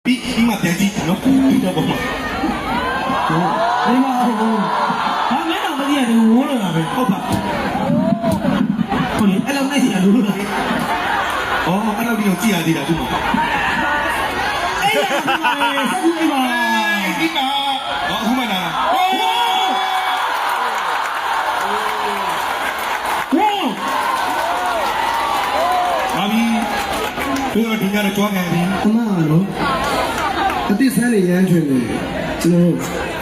ဒီမှာပြန်ကြည့်နော်ဒီတော့ပေါ့ဒီမှာဟာမင်းတော့မသိရတယ်ဝိုးလို့လာပဲဟုတ်ပါဟိုလေအဲ့လောက်နဲ့စီအလိုလိုလာအော်အဲ့လောက်ဒီတော့ကြည့်ရသေးတာသူ့မှာအေးရပါမယ်ဆက်ကြည့်ပါဒီမှာအခုမှလာဒီတော့ဒီကတော့ကြွားခံပြီအမကတော့အတိဆန်းနေရမ်းချွင်နေကျွန်တော်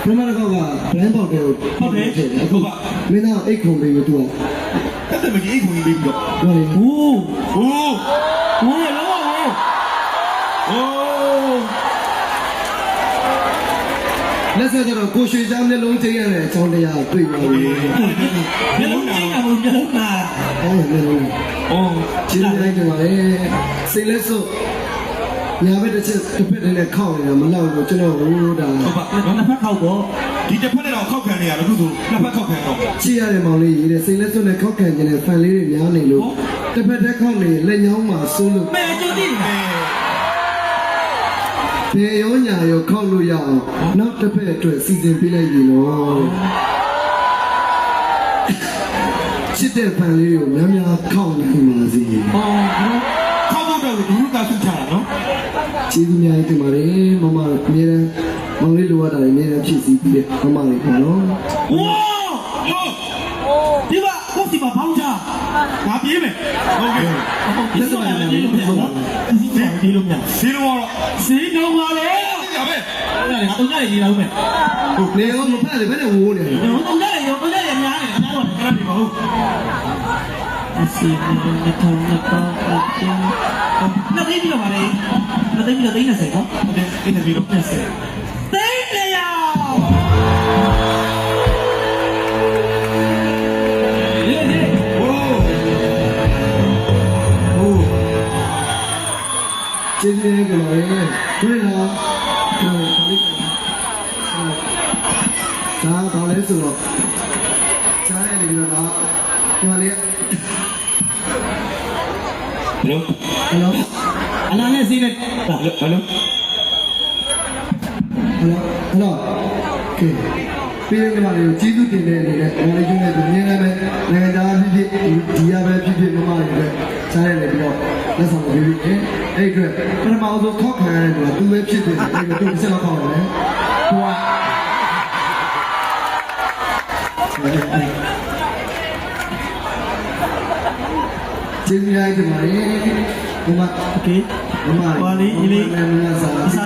ပထမတစ်ခေါက်က brand ပေါက်တယ်ဟုတ်တယ်အခုကမင်းသားအိတ်ခုံလေးကိုသူကအဲ့ဒါမကြီးအိတ်ခုံလေးပြီးတော့ဟုတ်တယ်ဟိုးလောဟိုလက်ဆက်တော့ကိုရွှေချမ်းမျိုးလုံးချိန်ရတဲ့အကြောင်းတရားတွေ့ပါပြီမျိုးလုံးနာမျိုးလုံးနာဟုတ်တယ်မျိုးလုံးကျင်းလိုက်ကြပါလေစိတ်လက်စွပ်ညာဘက်တစ်ချက်တစ်ဖက်တည်းနဲ့ခောက်နေတာမလောက်ဘူးကျွန်တော်ဟိုဒါဟုတ်ပါနှစ်ဖက်ခောက်တော့ဒီတစ်ဖက်နဲ့တော့ခောက်ခံနေရတော့အခုဆိုနှစ်ဖက်ခောက်ခံတော့ကြည့်ရတဲ့မောင်လေးရေးတဲ့စိတ်လက်စွပ်နဲ့ခောက်ခံနေတဲ့ဖန်လေးတွေများနေလို့တစ်ဖက်တည်းခောက်နေလက်ညောင်းမှာစိုးလို့မဲကျုပ်သိတယ်ဘေရောညာရောခောက်လို့ရအောင်နောက်တစ်ဖက်အတွက်စီစဉ်ပေးလိုက်ပြီနော်ချစ်တဲ့ဖန်လေးကိုများများခောက်နိုင်ပါစေခောက်တော့ဒုက္ခဆုချတာနော်ကျေးဇူးများတင်ပါတယ်မမအမြဲတမ်းမောင်လေးလိုရတာအမြဲတမ်းဖြည့်ဆည်းပြီးတဲ့မမလေးပေါ့နော်ဝါဒီကကိုစီပါဘောင်းချငါပြေးမယ်ဟုတ်ကဲ့လက်ဆောင်ရည်လို့ပြောနော်ဒီလိုများစီလိုတော့စီတော့ပါလေရပဲအဲ့ဒါတော့ညနေကြီးလာဦးမယ်ဟုတ်လေရောမဖက်လေဘယ်နဲ့ဝိုးနေလဲတော့ညနေရောညနေများနေအများတော့အဲ့ဒါဒီမဟုတ်အစီအမံနဲ့ထောင်းနဲ့ပေါ့နှစ်သိန်းပြီးတော့ပါလေနှစ်သိန်းပြီးတော့30နော်ဟုတ်တယ်အဲ့ဒါပြီးတော့30သိန်း100ကျေးဇူးတင်ပါတယ်တွေ့လားဒါဘာလဲဆိုတော့ကြားရနေပြီးတော့ဟိုလေဟယ်လိုအလားနဲ့စီးနေဟယ်လိုဟယ်လိုကဲပြေးနေပါလေကျေးဇူးတင်တဲ့အနေနဲ့ဘာလဲကျင်းနေသူမြင်လည်းပဲနိုင်ငံသားဖြစ်ဖြစ်ဒီရပဲဖြစ်ဖြစ်မမတွေပဲကြားရနေပြီးတော့လက်ဆောင်ပေးပြီးအဲ့အတွက်ပထမဆုံးခောက်ခံရတယ်ကသူပဲဖြစ်တယ်အဲ့ဒါသူဆက်လောက်ခေါက်တယ်ဟိုကကျေးဇူးများတင်ပါတယ်ဘုမโอเคဘုမဘာလေးဒီလေးမမစား